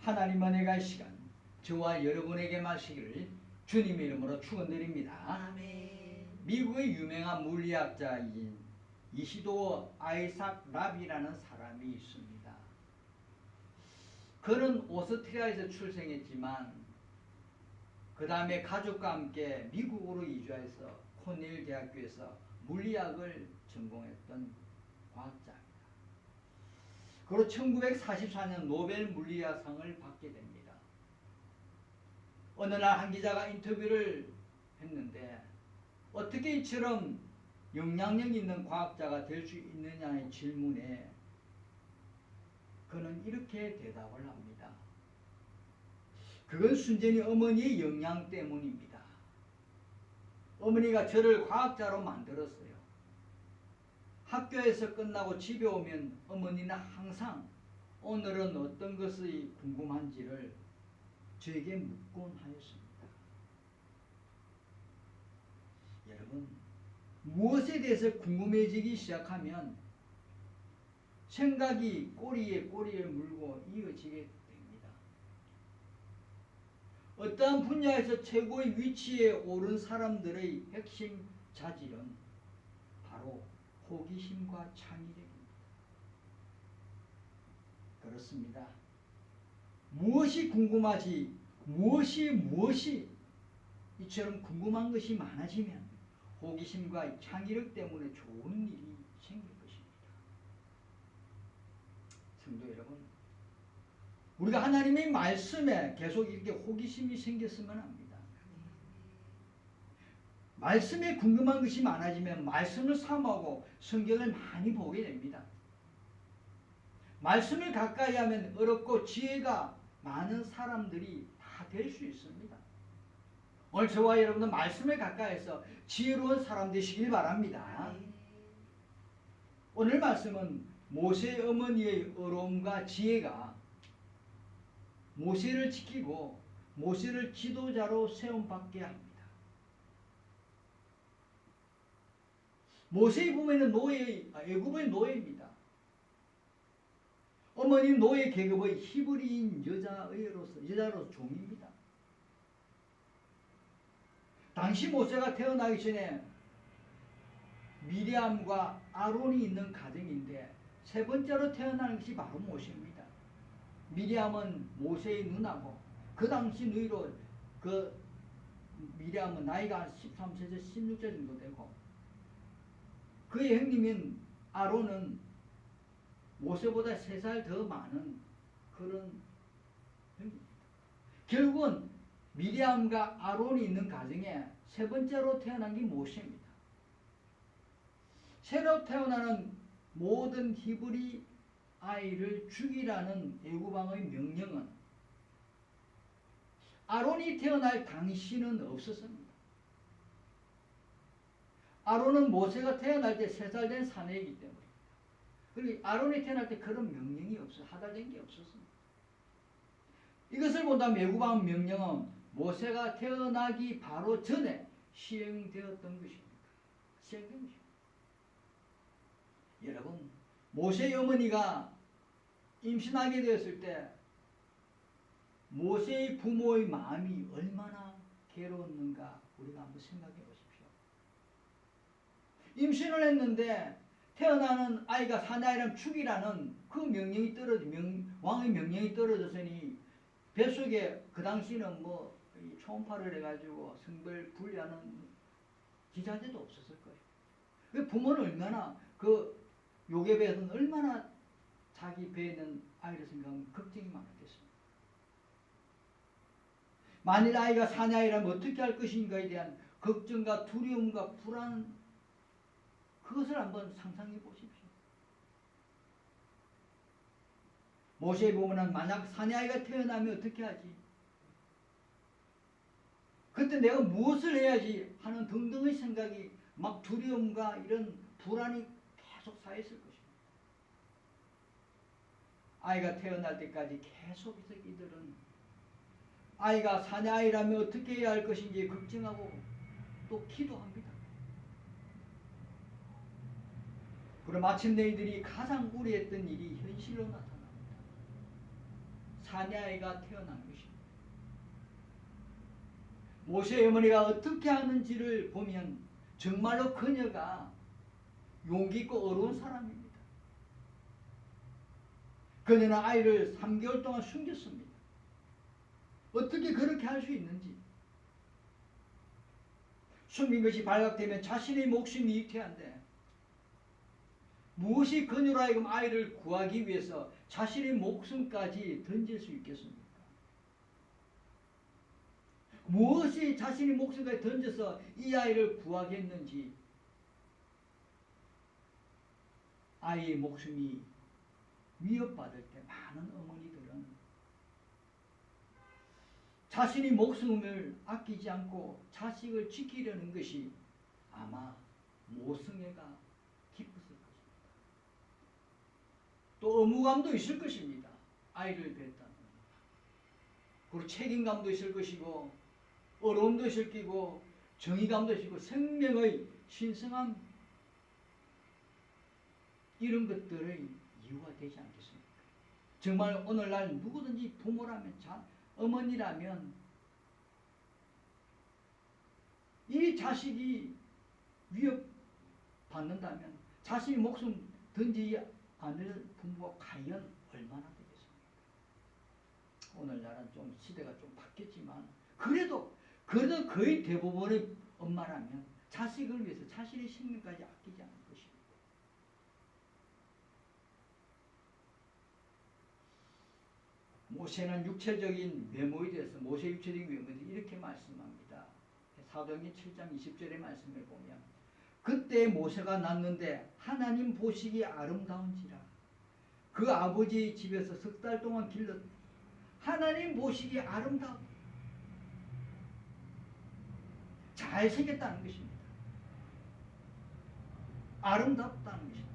하나님 은혜가 시간 저와 여러분에게 마시기를 주님의 이름으로 축원드립니다. 아멘. 미국의 유명한 물리학자인 이시도 아이삭 라비라는 사람이 있습니다. 그는 오스트리아에서 출생했지만 그 다음에 가족과 함께 미국으로 이주해서 코넬 대학교에서 물리학을 전공했던 과학자입니다. 그리고 1944년 노벨 물리학상을 받게 됩니다. 어느 날 한 기자가 인터뷰를 했는데 어떻게 이처럼 영향력 있는 과학자가 될 수 있느냐의 질문에 그는 이렇게 대답을 합니다. 그건 순전히 어머니의 영향 때문입니다. 어머니가 저를 과학자로 만들었어요. 학교에서 끝나고 집에 오면 어머니는 항상 오늘은 어떤 것이 궁금한지를 저에게 묻곤 하였습니다. 여러분, 무엇에 대해서 궁금해지기 시작하면 생각이 꼬리에 꼬리를 물고 이어지게 됩니다. 어떠한 분야에서 최고의 위치에 오른 사람들의 핵심 자질은 바로 호기심과 창의력입니다. 그렇습니다. 무엇이 궁금하지 무엇이 이처럼 궁금한 것이 많아지면 호기심과 창의력 때문에 좋은 일이 생길 것입니다. 성도 여러분, 우리가 하나님의 말씀에 계속 이렇게 호기심이 생겼으면 합니다. 말씀에 궁금한 것이 많아지면 말씀을 사모하고 성경을 많이 보게 됩니다. 말씀을 가까이 하면 어렵고 지혜가 많은 사람들이 다 될 수 있습니다. 오늘 저와 여러분은 말씀을 가까이해서 지혜로운 사람 되시길 바랍니다. 오늘 말씀은 모세의 어머니의 어려움과 지혜가 모세를 지키고 모세를 지도자로 세움받게 합니다. 모세의 부모는 애굽의 노예입니다. 어머니는 노예 계급의 히브리인 여자로 종입니다. 당시 모세가 태어나기 전에 미리암과 아론이 있는 가정인데 세 번째로 태어나는 것이 바로 모세입니다. 미리암은 모세의 누나고 그 당시 누이로 미리암은 나이가 13세에서 16세 정도 되고 그의 형님인 아론은 모세보다 3살 더 많은 그런 형입니다. 결국은 미리암과 아론이 있는 가정에 세 번째로 태어난 게 모세입니다. 새로 태어나는 모든 히브리 아이를 죽이라는 애굽왕의 명령은 아론이 태어날 당시는 없었습니다. 아론은 모세가 태어날 때 3살 된 사내이기 때문에 그리고 아론이 태어날 때 그런 명령이 하달된 게 없었습니다. 이것을 본다면 애굽왕 명령은 모세가 태어나기 바로 전에 시행되었던 것입니다. 시행된 것입니다. 여러분, 모세의 어머니가 임신하게 되었을 때 모세의 부모의 마음이 얼마나 괴로웠는가 우리가 한번 생각해 보십시오. 임신을 했는데 태어나는 아이가 사내아이라면 죽이라는 그 명령이 왕의 명령이 떨어졌으니 뱃속에 그 당시는 초음파를 해가지고 성별 분리하는 기자재도 없었을 거예요. 부모는 얼마나 요괴배에서는 얼마나 자기 배에 있는 아이를 생각하면 걱정이 많았겠습니까? 만일 아이가 사내아이라면 어떻게 할 것인가에 대한 걱정과 두려움과 불안 그것을 한번 상상해 보십시오. 모세의 부모는 만약 사내아이가 태어나면 어떻게 하지? 그때 내가 무엇을 해야지 하는 등등의 생각이 막 두려움과 이런 불안이 계속 쌓였을 것입니다. 아이가 태어날 때까지 계속해서 이들은 아이가 사내아이라면 어떻게 해야 할 것인지 걱정하고 또 기도합니다. 그리고 마침내 이들이 가장 우려했던 일이 현실로 나타납니다. 사내아이가 태어난 것입니다. 모세의 어머니가 어떻게 하는지를 보면 정말로 그녀가 용기 있고 어려운 사람입니다. 그녀는 아이를 3개월 동안 숨겼습니다. 어떻게 그렇게 할 수 있는지. 숨긴 것이 발각되면 자신의 목숨이 위태한데 무엇이 그녀로 하여금 아이를 구하기 위해서 자신의 목숨까지 던질 수 있겠습니까? 무엇이 자신의 목숨까지 던져서 이 아이를 구하겠는지. 아이의 목숨이 위협받을 때 많은 어머니들은 자신의 목숨을 아끼지 않고 자식을 지키려는 것이 아마 모성애가 깊었을 것입니다. 또 의무감도 있을 것입니다. 아이를 낳았다는. 그리고 책임감도 있을 것이고 어려움도 있을 거고 정의감도 있을 거고 생명의 신성함 이런 것들의 이유가 되지 않겠습니까? 정말 오늘날 누구든지 부모라면 어머니라면 이 자식이 위협받는다면 자신의 목숨 던지지 않을 부모가 과연 얼마나 되겠습니까? 오늘날은 좀 시대가 좀 바뀌었지만 그래도 거의 대부분의 엄마라면 자식을 위해서 자신의 생명까지 아끼지 않을 것입니다. 모세는 육체적인 외모에 대해서 모세의 육체적인 외모에 대해서 이렇게 말씀합니다. 사도행전 7장 20절의 말씀을 보면 그때 모세가 낳는데 하나님 보시기에 아름다운지라 그 아버지 집에서 3달 동안 길렀다. 하나님 보시기에 아름다운 잘생겼다는 것입니다. 아름답다는 것입니다.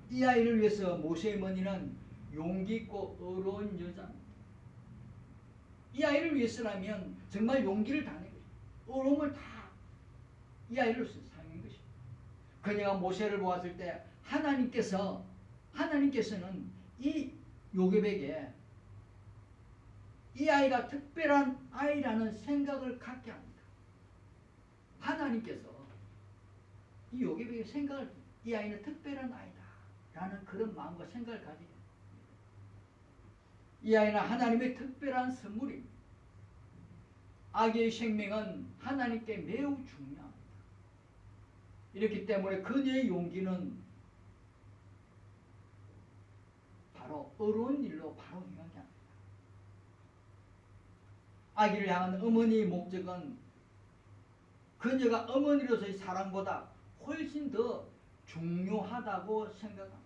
이 아이를 위해서 모세의 어머니는 용기 있고 어려운 여자입니다. 이 아이를 위해서라면 정말 용기를 다 내고 어려움을 다 이 아이를 사용한 것입니다. 그녀가 모세를 보았을 때 하나님께서는 이 요셉에게 이 아이가 특별한 아이라는 생각을 갖게 합니다. 하나님께서 이 요셉에게 이 아이는 특별한 아이다 라는 그런 마음과 생각을 가지게 합니다. 이 아이는 하나님의 특별한 선물입니다. 아기의 생명은 하나님께 매우 중요합니다. 이렇기 때문에 그녀의 용기는 바로 어려운 일로 바로 행하게 합니다. 아기를 향한 어머니의 목적은 그녀가 어머니로서의 사랑보다 훨씬 더 중요하다고 생각합니다.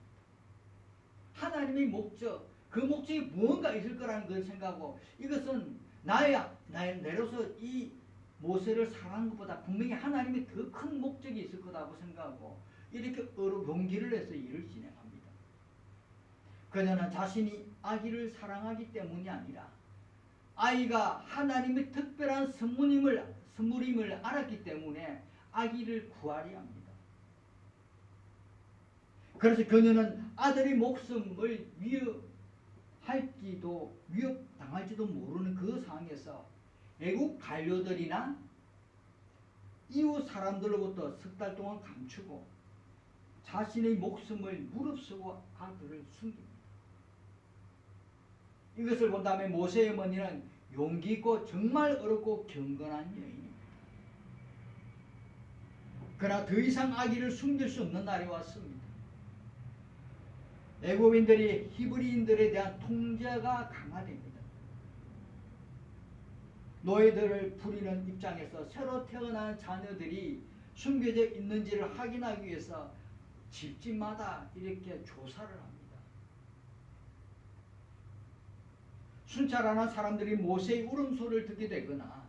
하나님의 목적, 그 목적이 무언가 있을 거라는 걸 생각하고 이것은 내로서 이 모세를 사랑한 것보다 분명히 하나님의 더 큰 목적이 있을 거라고 생각하고 이렇게 용기를 내서 일을 진행합니다. 그녀는 자신이 아기를 사랑하기 때문이 아니라 아이가 하나님의 특별한 선물임을 알았기 때문에 아기를 구하려 합니다. 그래서 그녀는 아들의 목숨을 위협당할지도 모르는 그 상황에서 애국 관료들이나 이웃 사람들로부터 3달 동안 감추고 자신의 목숨을 무릅쓰고 아들을 숨깁니다. 이것을 본다면 모세의 어머니는 용기 있고 정말 어렵고 경건한 여인입니다. 그러나 더 이상 아기를 숨길 수 없는 날이 왔습니다. 애굽인들이 히브리인들에 대한 통제가 강화됩니다. 노예들을 부리는 입장에서 새로 태어난 자녀들이 숨겨져 있는지를 확인하기 위해서 집집마다 이렇게 조사를 합니다. 순찰하는 사람들이 모세의 울음소리를 듣게 되거나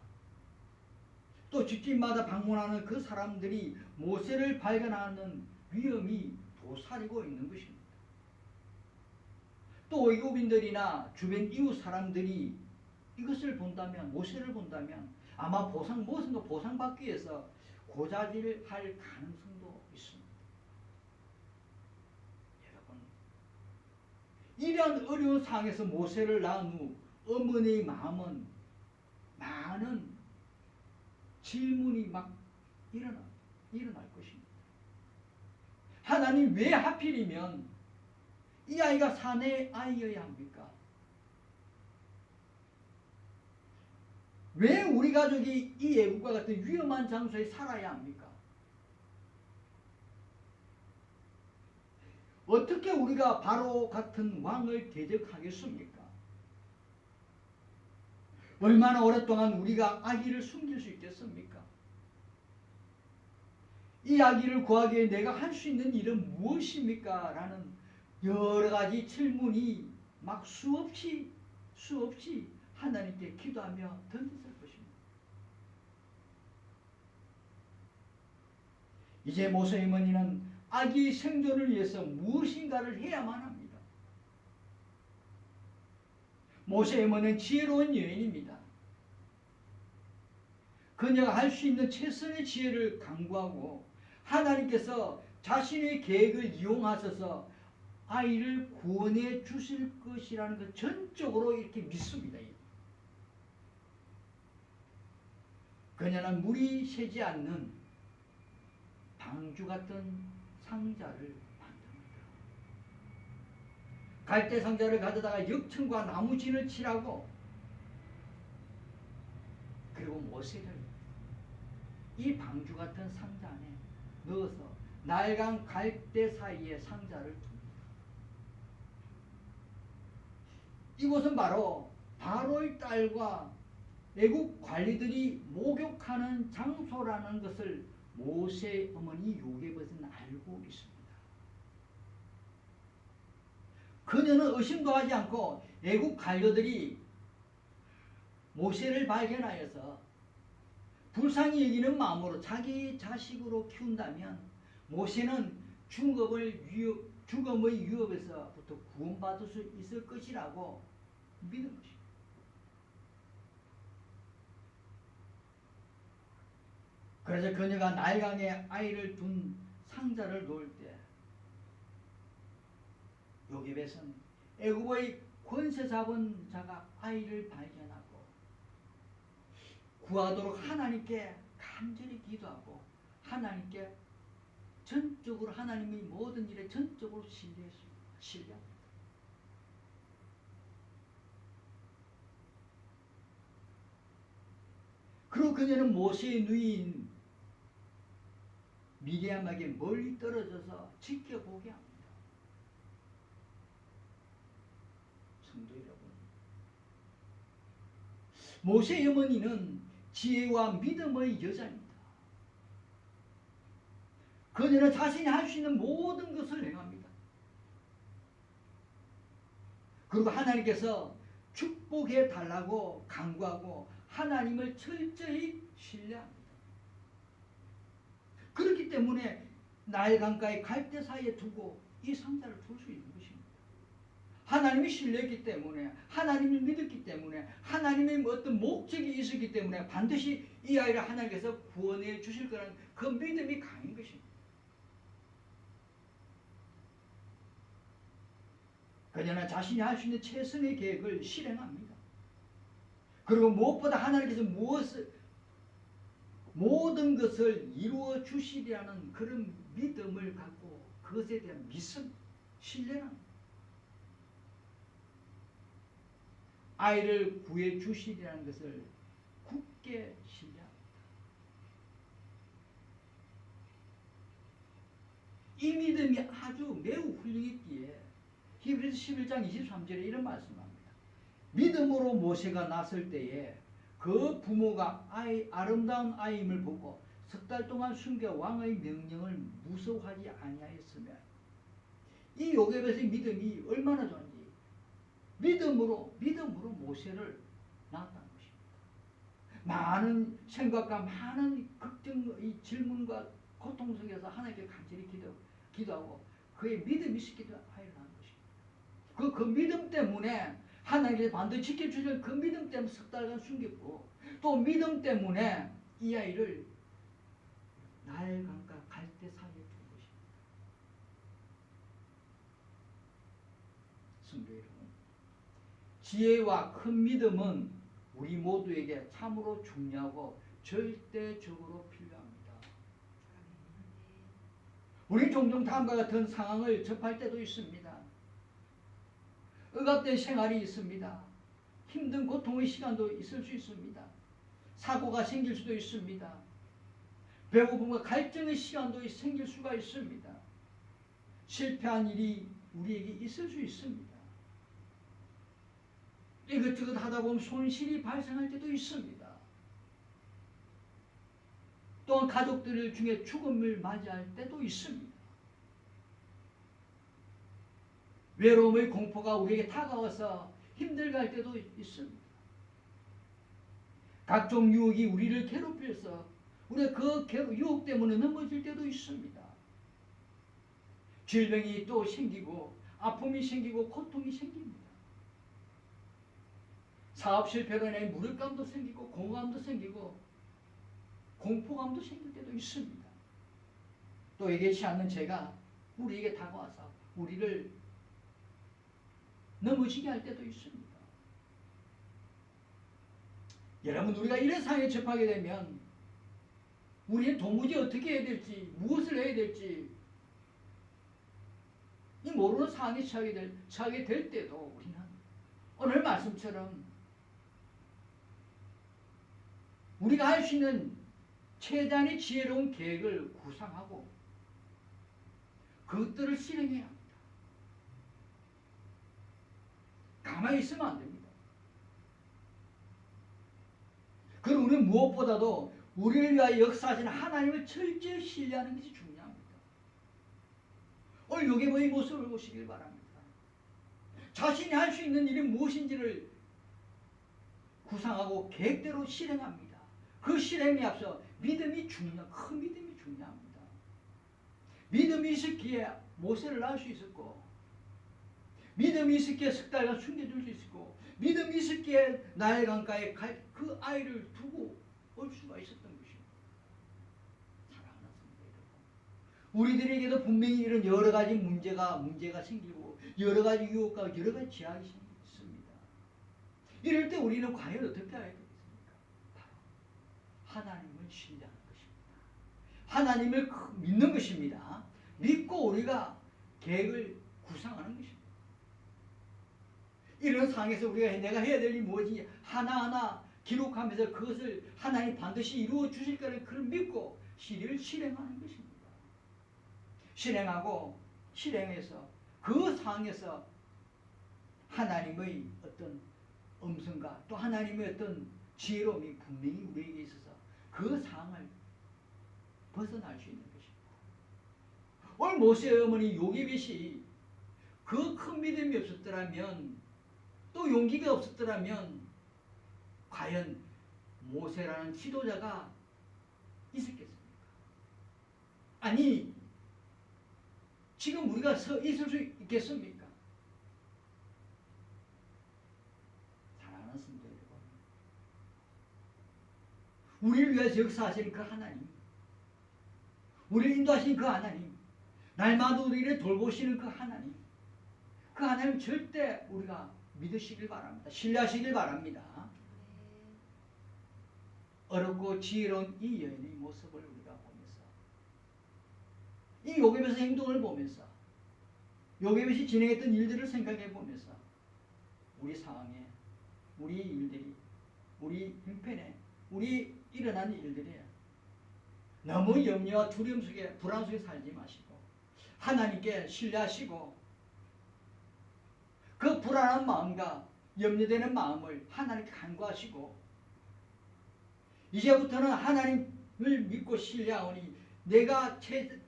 또 집집마다 방문하는 그 사람들이 모세를 발견하는 위험이 도사리고 있는 것입니다. 또 애굽인들이나 주변 이웃 사람들이 이것을 본다면 모세를 본다면 아마 무엇인가 보상받기 위해서 고자질을 할 가능성도 있습니다. 여러분 이러한 어려운 상황에서 모세를 낳은 후 어머니의 마음은 많은 질문이 막 일어날 것입니다. 하나님, 왜 하필이면 이 아이가 사내의 아이여야 합니까? 왜 우리 가족이 이 애국과 같은 위험한 장소에 살아야 합니까? 어떻게 우리가 바로 같은 왕을 대적하겠습니까? 얼마나 오랫동안 우리가 아기를 숨길 수 있겠습니까? 이 아기를 구하기 위해 내가 할 수 있는 일은 무엇입니까? 라는 여러 가지 질문이 막 수없이 하나님께 기도하며 던졌을 것입니다. 이제 모세의 어머니는 아기 생존을 위해서 무엇인가를 해야만 합니다. 모세의 어머니는 지혜로운 여인입니다. 그녀가 할 수 있는 최선의 지혜를 강구하고 하나님께서 자신의 계획을 이용하셔서 아이를 구원해 주실 것이라는 것 전적으로 이렇게 믿습니다. 그녀는 물이 새지 않는 방주 같은 상자를 만듭니다. 갈대 상자를 가져다가 역청과 나무진을 칠하고 그리고 모세를 이 방주 같은 상자 안에 넣어서 낡은 갈대 사이에 상자를 둡니다. 이곳은 바로 바로의 딸과 애국 관리들이 목욕하는 장소라는 것을 모세 어머니 요게벳은 알고 있습니다. 그녀는 의심도 하지 않고 애국 관료들이 모세를 발견하여서 불쌍히 여기는 마음으로 자기 자식으로 키운다면 모세는 죽음의 위협에서부터 구원받을 수 있을 것이라고 믿은 것입니다. 그래서 그녀가 나일강에 아이를 둔 상자를 놓을 때 요게벳은 애굽의 권세 잡은 자가 아이를 발견하고 구하도록 하나님께 간절히 기도하고 하나님께 전적으로 하나님의 모든 일에 전적으로 신뢰합니다. 그리고 그녀는 모세의 누이인 미리암에게 멀리 떨어져서 지켜보게 합니다. 성도 여러분, 모세의 어머니는 지혜와 믿음의 여자입니다. 그녀는 자신이 할 수 있는 모든 것을 행합니다. 그리고 하나님께서 축복해 달라고 간구하고 하나님을 철저히 신뢰합니다. 그렇기 때문에 나일강가의 갈대 사이에 두고 이 상자를 둘 수 있는 것입니다. 하나님이 신뢰했기 때문에, 하나님을 믿었기 때문에, 하나님의 어떤 목적이 있었기 때문에 반드시 이 아이를 하나님께서 구원해 주실 거라는 그 믿음이 강한 것입니다. 그녀는 자신이 할 수 있는 최선의 계획을 실행합니다. 그리고 무엇보다 하나님께서 모든 것을 이루어 주시리라는 그런 믿음을 갖고 그것에 대한 믿음, 신뢰는 아이를 구해 주시리라는 것을 굳게 신뢰합니다. 이 믿음이 아주 매우 훌륭했기에 히브리서 11장 23절에 이런 말씀합니다. 믿음으로 모세가 났을 때에 그 부모가 아름다운 아이임을 보고 석 달 동안 숨겨 왕의 명령을 무서워하지 아니하였으며, 이 요게벳의 믿음이 얼마나 좋은지 믿음으로 모세를 낳았다는 것입니다. 많은 생각과 많은 걱정의 질문과 고통 속에서 하나님께 간절히 기도하고 그의 믿음이 있었기 때문에 아이를 낳은 것입니다. 그 믿음 때문에 하나님께서 반드시 지켜주실 그 믿음 때문에 석 달간 숨겼고, 또 믿음 때문에 이 아이를 나일강과 갈대 사이에 둔 것입니다. 성도 여러분, 지혜와 큰 믿음은 우리 모두에게 참으로 중요하고 절대적으로 필요합니다. 우리 종종 다음과 같은 상황을 접할 때도 있습니다. 억압된 생활이 있습니다. 힘든 고통의 시간도 있을 수 있습니다. 사고가 생길 수도 있습니다. 배고픔과 갈증의 시간도 생길 수가 있습니다. 실패한 일이 우리에게 있을 수 있습니다. 이것저것 하다 보면 손실이 발생할 때도 있습니다. 또한 가족들 중에 죽음을 맞이할 때도 있습니다. 외로움의 공포가 우리에게 다가와서 힘들게 할 때도 있습니다. 각종 유혹이 우리를 괴롭혀서 우리가 그 유혹 때문에 넘어질 때도 있습니다. 질병이 또 생기고 아픔이 생기고 고통이 생깁니다. 사업 실패로 인해 무력감도 생기고 공허감도 생기고 공포감도 생길 때도 있습니다. 또 예기치 않는 죄가 우리에게 다가와서 우리를 넘어지게 할 때도 있습니다. 여러분, 우리가 이런 상황에 접하게 되면 우리는 도무지 어떻게 해야 될지, 무엇을 해야 될지 이 모르는 상황에 처하게 될 때도 우리는 오늘 말씀처럼 우리가 할 수 있는 최단의 지혜로운 계획을 구상하고 그것들을 실행해야 합니다. 가만히 있으면 안 됩니다. 그리고 우리는 무엇보다도 우리를 위하여 역사하시는 하나님을 철저히 신뢰하는 것이 중요합니다. 오늘 요괴모의 모습을 보시길 바랍니다. 자신이 할 수 있는 일이 무엇인지를 구상하고 계획대로 실행합니다. 그 실행에 앞서 믿음이 큰 믿음이 중요합니다. 믿음이 있었기에 모세를 낳을 수 있었고, 믿음이 있었기에 석 달간 숨겨줄 수 있었고, 믿음이 있었기에 나일 강가에 그 아이를 두고 올 수가 있었던 것입니다. 사랑하는 성도 여러분, 우리들에게도 분명히 이런 여러 가지 문제가 생기고 여러 가지 유혹과 여러 가지 제약이 있습니다. 이럴 때 우리는 과연 어떻게 해야 되겠습니까? 바로 하나님을 신뢰하는 것입니다. 하나님을 믿는 것입니다. 믿고 우리가 계획을 구상하는 것입니다. 이런 상황에서 우리가 내가 해야 될 일이 무엇인지 하나하나 기록하면서 그것을 하나님 반드시 이루어 주실 거를 그걸 믿고 실행하는 것입니다. 실행해서 그 상황에서 하나님의 어떤 음성과 또 하나님의 어떤 지혜로움이 분명히 우리에게 있어서 그 상황을 벗어날 수 있는 것입니다. 오늘 모세의 어머니 요게벳이 그 큰 믿음이 없었더라면 또 용기가 없었더라면 과연 모세라는 지도자가 있었겠습니까? 아니, 지금 우리가 있을 수 있겠습니까? 사랑하는 성도 여러분, 우리를 위해서 역사하시는 그 하나님, 우리를 인도하시는 그 하나님, 날마다 우리를 돌보시는 그 하나님, 그 하나님 절대 우리가 믿으시길 바랍니다. 신뢰하시길 바랍니다. 어렵고 지혜로운 이 여인의 모습을 우리가 보면서, 이 요괴벳의 행동을 보면서, 요괴벳이 진행했던 일들을 생각해 보면서 우리 상황에, 우리 일들이, 우리 형편에, 우리 일어난 일들에 너무 염려와 두려움 속에, 불안 속에 살지 마시고 하나님께 신뢰하시고 그 불안한 마음과 염려되는 마음을 하나님께 간구하시고 이제부터는 하나님을 믿고 신뢰하오니 내가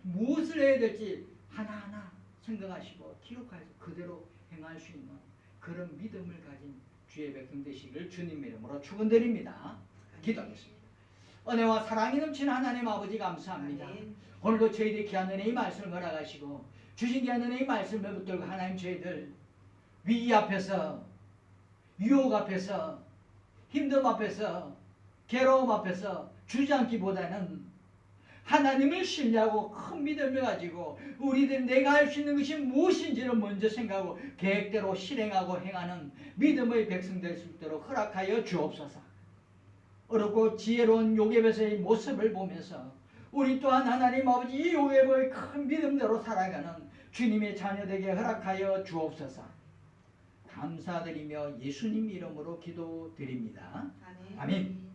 무엇을 해야 될지 하나하나 생각하시고 기록하여서 그대로 행할 수 있는 그런 믿음을 가진 주의 백성 되시기를 주님 이름으로 축원드립니다. 기도하겠습니다. 은혜와 사랑이 넘치는 하나님 아버지 감사합니다. 오늘도 저희들이 귀한 은혜의 말씀을 허락하시고 주신 귀한 은혜의 말씀을 붙들고 하나님 저희들 위기 앞에서, 유혹 앞에서, 힘듦 앞에서, 괴로움 앞에서 주저앉기보다는 하나님을 신뢰하고 큰 믿음을 가지고 우리들이 내가 할 수 있는 것이 무엇인지를 먼저 생각하고 계획대로 실행하고 행하는 믿음의 백성 될 수 있도록 허락하여 주옵소서. 어렵고 지혜로운 요셉의 모습을 보면서 우리 또한 하나님 아버지 이 요셉의 큰 믿음대로 살아가는 주님의 자녀되게 허락하여 주옵소서. 감사드리며 예수님 이름으로 기도드립니다. 아멘.